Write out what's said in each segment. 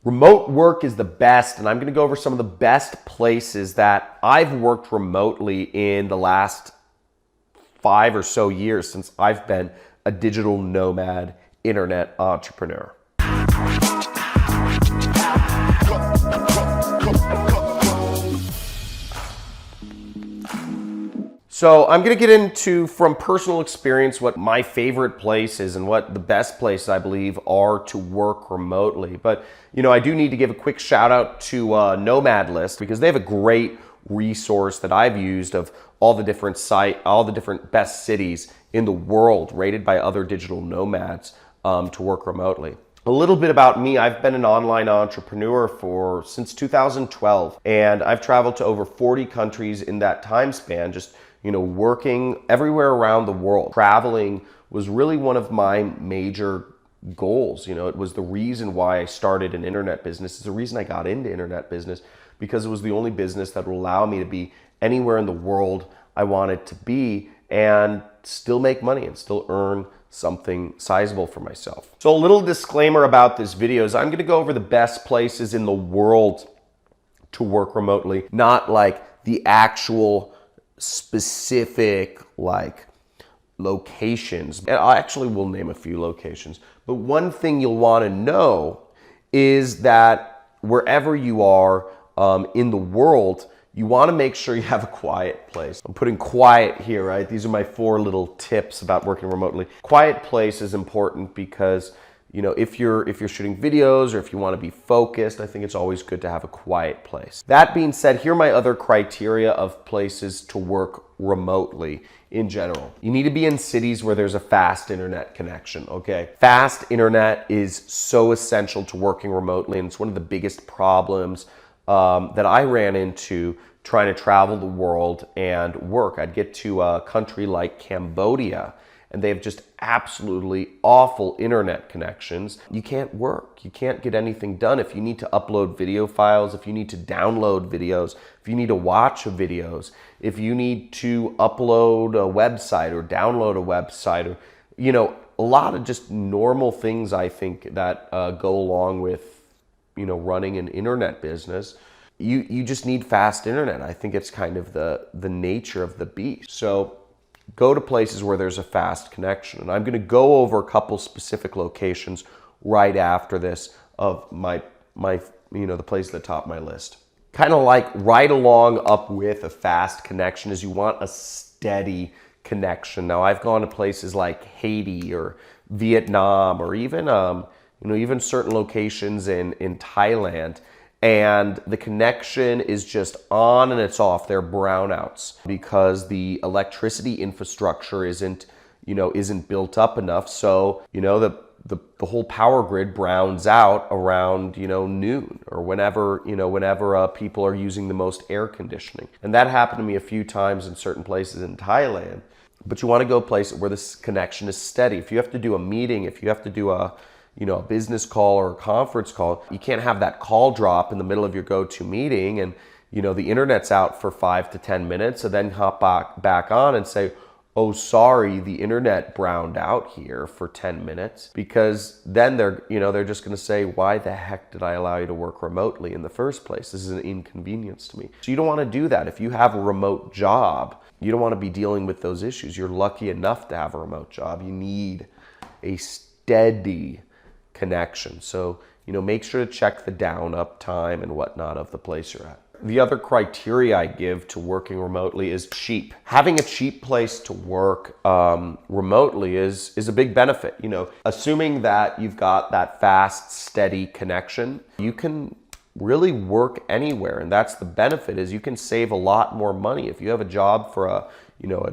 Remote work is the best, and I'm going to go over some of the best places that I've worked remotely in the last 5 or so years since I've been a digital nomad internet entrepreneur. So I'm going to get into, from personal experience, what my favorite places and what the best places I believe are to work remotely. But, I do need to give a quick shout out to Nomad List, because they have a great resource that I've used of all the different best cities in the world rated by other digital nomads to work remotely. A little bit about me. I've been an online entrepreneur since 2012, and I've traveled to over 40 countries in that time span, just working everywhere around the world. Traveling was really one of my major goals. It was the reason why I started an internet business. It's the reason I got into internet business, because it was the only business that would allow me to be anywhere in the world I wanted to be and still make money and still earn something sizable for myself. So a little disclaimer about this video is I'm going to go over the best places in the world to work remotely, not like the actual specific locations. And I actually will name a few locations, but one thing you'll want to know is that wherever you are in the world, you want to make sure you have a quiet place. I'm putting quiet here, right? These are my 4 little tips about working remotely. Quiet place is important because if you're shooting videos or if you want to be focused, I think it's always good to have a quiet place. That being said, here are my other criteria of places to work remotely in general. You need to be in cities where there's a fast internet connection, okay? Fast internet is so essential to working remotely, and it's one of the biggest problems that I ran into trying to travel the world and work. I'd get to a country like Cambodia, and they have just absolutely awful internet connections. You can't work. You can't get anything done. If you need to upload video files, if you need to download videos, if you need to watch videos, if you need to upload a website or download a website, or, a lot of just normal things I think that go along with, running an internet business. You just need fast internet. I think it's kind of the nature of the beast. So go to places where there's a fast connection. And I'm going to go over a couple specific locations right after this of my the place at the top of my list. Kind of like right along up with a fast connection is you want a steady connection. Now I've gone to places like Haiti or Vietnam or even even certain locations in Thailand, and the connection is just on and it's off. They're brownouts because the electricity infrastructure isn't built up enough. So, the whole power grid browns out around, noon or whenever people are using the most air conditioning. And that happened to me a few times in certain places in Thailand. But you want to go places where this connection is steady. If you have to do a meeting, if you have to do a business call or a conference call, you can't have that call drop in the middle of your go-to meeting and, the internet's out for 5 to 10 minutes, and then hop back on and say, oh, sorry, the internet browned out here for 10 minutes, because then they're just going to say, why the heck did I allow you to work remotely in the first place? This is an inconvenience to me. So you don't want to do that. If you have a remote job, you don't want to be dealing with those issues. You're lucky enough to have a remote job. You need a steady connection. So, make sure to check the down up time and whatnot of the place you're at. The other criteria I give to working remotely is cheap. Having a cheap place to work remotely is a big benefit. Assuming that you've got that fast, steady connection, you can really work anywhere. And that's the benefit, is you can save a lot more money. If you have a job for a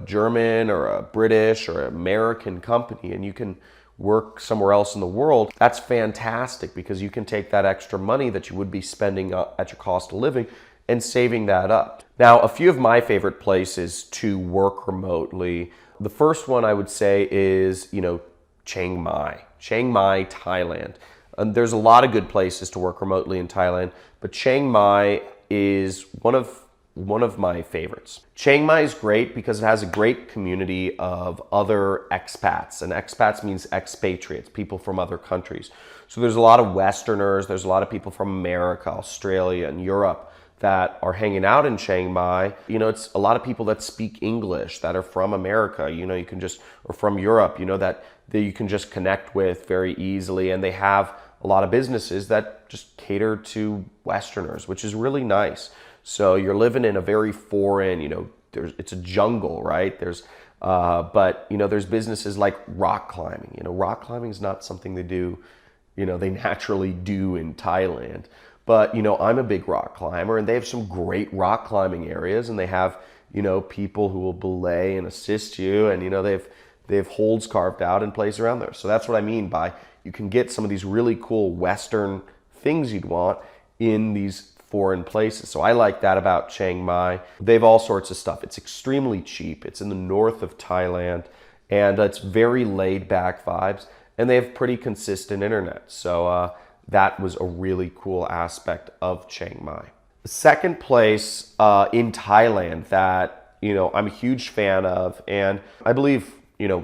German or a British or American company, and you can work somewhere else in the world, that's fantastic, because you can take that extra money that you would be spending at your cost of living and saving that up. Now, a few of my favorite places to work remotely, the first one I would say is, Chiang Mai, Thailand. And there's a lot of good places to work remotely in Thailand, but Chiang Mai is one of my favorites. Chiang Mai is great because it has a great community of other expats, and expats means expatriates, people from other countries. So there's a lot of Westerners, there's a lot of people from America, Australia, and Europe that are hanging out in Chiang Mai. It's a lot of people that speak English that are from America, you can just, or from Europe, that you can just connect with very easily. And they have a lot of businesses that just cater to Westerners, which is really nice. So you're living in a very foreign, it's a jungle, right? But there's businesses like rock climbing. Rock climbing is not something they do, they naturally do in Thailand. But, I'm a big rock climber, and they have some great rock climbing areas, and they have, people who will belay and assist you, and, they have holds carved out and place around there. So that's what I mean by you can get some of these really cool Western things you'd want in these foreign places. So I like that about Chiang Mai. They have all sorts of stuff. It's extremely cheap. It's in the north of Thailand, and it's very laid back vibes, and they have pretty consistent internet. So that was a really cool aspect of Chiang Mai. The second place in Thailand that, I'm a huge fan of, and I believe,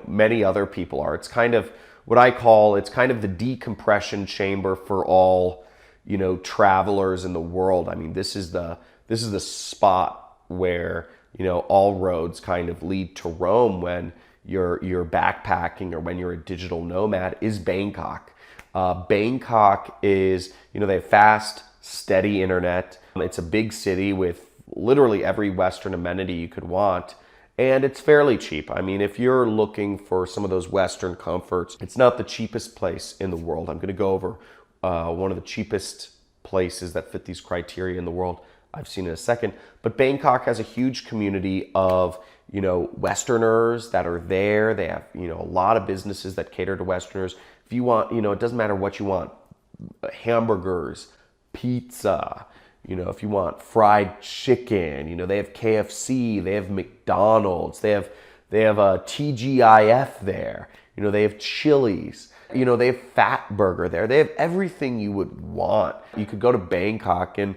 many other people are. It's kind of what I call, it's kind of the decompression chamber for all, travelers in the world. I mean, this is the spot where, all roads kind of lead to Rome when you're backpacking or when you're a digital nomad, is Bangkok. Bangkok is, they have fast, steady internet. It's a big city with literally every Western amenity you could want. And it's fairly cheap. I mean, if you're looking for some of those Western comforts, it's not the cheapest place in the world. I'm going to go over one of the cheapest places that fit these criteria in the world I've seen in a second. But Bangkok has a huge community of, Westerners that are there. They have, a lot of businesses that cater to Westerners. If you want, it doesn't matter what you want, hamburgers, pizza, if you want fried chicken, they have KFC, they have McDonald's, they have a TGIF there, they have Chili's, they have Fat Burger there. They have everything you would want. You could go to Bangkok and,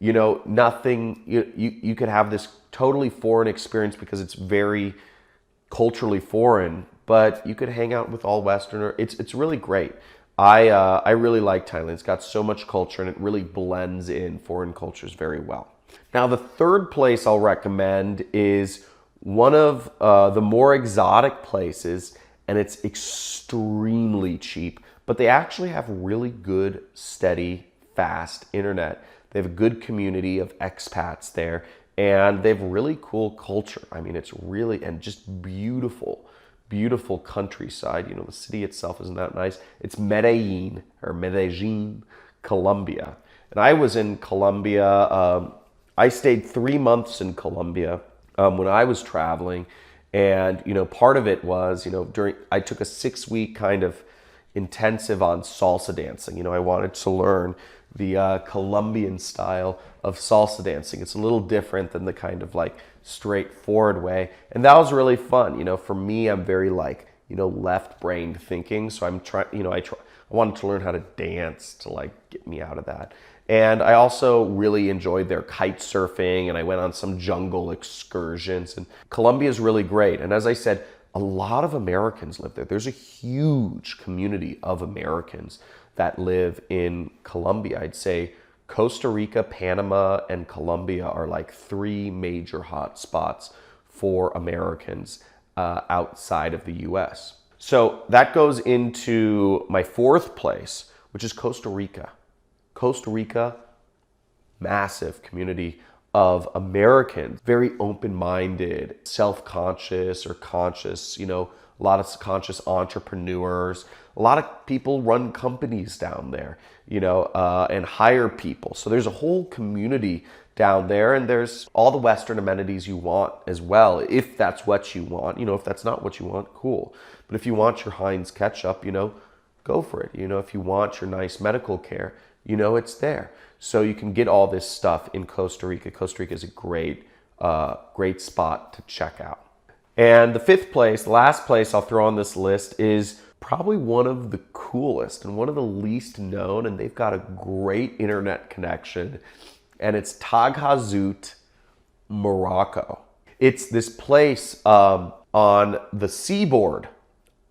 nothing, you could have this totally foreign experience because it's very culturally foreign, but you could hang out with all Westerner. It's really great. I really like Thailand. It's got so much culture and it really blends in foreign cultures very well. Now, the third place I'll recommend is one of the more exotic places, and it's extremely cheap, but they actually have really good, steady, fast internet. They have a good community of expats there, and they have really cool culture. I mean, it's really, and just beautiful countryside. The city itself isn't that nice. It's Medellin, Colombia. And I was in Colombia. I stayed 3 months in Colombia when I was traveling. And, part of it was, I took a 6-week kind of intensive on salsa dancing. I wanted to learn the Colombian style of salsa dancing. It's a little different than the kind of like straightforward way. And that was really fun. For me, I'm very left-brained thinking. So I'm trying, I wanted to learn how to dance to get me out of that. And I also really enjoyed their kite surfing, and I went on some jungle excursions. And Colombia is really great. And as I said, a lot of Americans live there. There's a huge community of Americans that live in Colombia. I'd say Costa Rica, Panama, and Colombia are 3 major hot spots for Americans outside of the US. So that goes into my 4th place, which is Costa Rica. Costa Rica, massive community of Americans, very open-minded, self-conscious or conscious, a lot of conscious entrepreneurs. A lot of people run companies down there, and hire people. So there's a whole community down there, and there's all the Western amenities you want as well, if that's what you want. If that's not what you want, cool. But if you want your Heinz ketchup, go for it. If you want your nice medical care, it's there. So you can get all this stuff in Costa Rica. Costa Rica is a great spot to check out. And the 5th place, the last place I'll throw on this list, is probably one of the coolest and one of the least known, and they've got a great internet connection, and it's Taghazout, Morocco. It's this place on the seaboard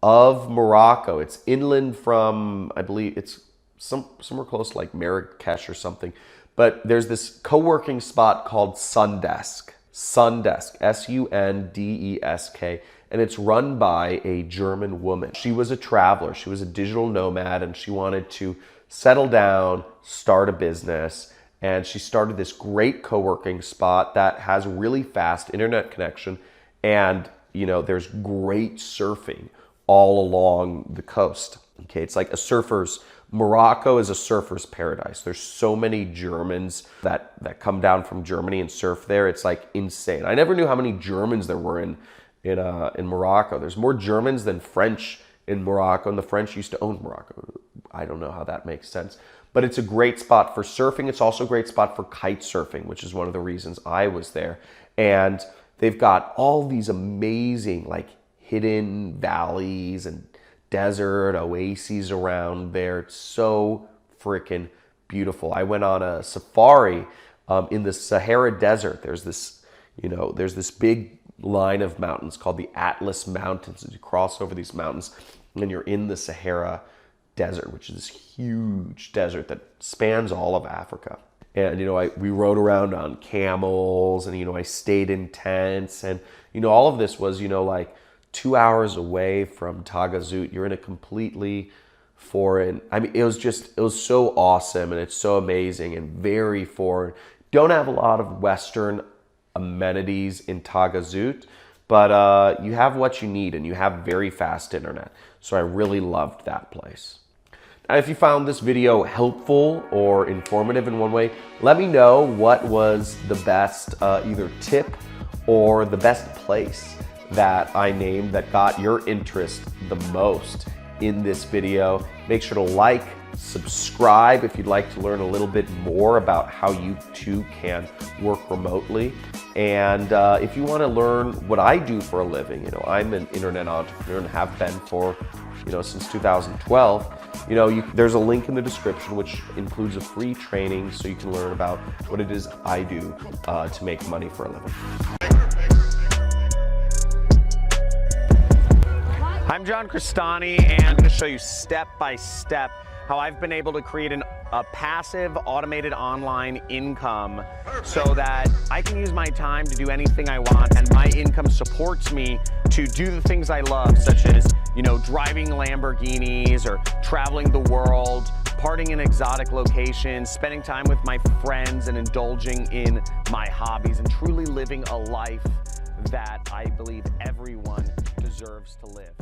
of Morocco. It's inland from, I believe it's somewhere close to like Marrakesh or something. But there's this co-working spot called Sundesk. Sundesk, Sundesk, and it's run by a German woman. She was a traveler, she was a digital nomad, and she wanted to settle down, start a business, and she started this great co-working spot that has really fast internet connection, and you know, there's great surfing all along the coast. Okay, it's like a surfer's, Morocco is a surfer's paradise. There's so many Germans that come down from Germany and surf there. It's like insane. I never knew how many Germans there were in Morocco. There's more Germans than French in Morocco, and the French used to own Morocco. I don't know how that makes sense. But it's a great spot for surfing. It's also a great spot for kite surfing, which is one of the reasons I was there. And they've got all these amazing like hidden valleys and desert oases around there. It's so freaking beautiful. I went on a safari in the Sahara Desert. There's this, you know, there's this big line of mountains called the Atlas Mountains. As you cross over these mountains, and you're in the Sahara Desert, which is this huge desert that spans all of Africa. And, you know, we rode around on camels, and, you know, I stayed in tents, and, you know, all of this was, you know, like 2 hours away from Tagazout. You're in a completely foreign, I mean, it was so awesome, and it's so amazing and very foreign. Don't have a lot of Western amenities in Tagazout, but you have what you need, and you have very fast internet. So I really loved that place. Now, if you found this video helpful or informative in one way, let me know what was the best either tip or the best place that I named that got your interest the most in this video. Make sure to like, subscribe if you'd like to learn a little bit more about how you too can work remotely. And if you want to learn what I do for a living, you know, I'm an internet entrepreneur and have been for, you know, since 2012. You know, there's a link in the description which includes a free training so you can learn about what it is I do to make money for a living. I'm John Crestani, and I'm going to show you step by step how I've been able to create a passive automated online income so that I can use my time to do anything I want, and my income supports me to do the things I love, such as, you know, driving Lamborghinis or traveling the world, partying in exotic locations, spending time with my friends and indulging in my hobbies, and truly living a life that I believe everyone deserves to live.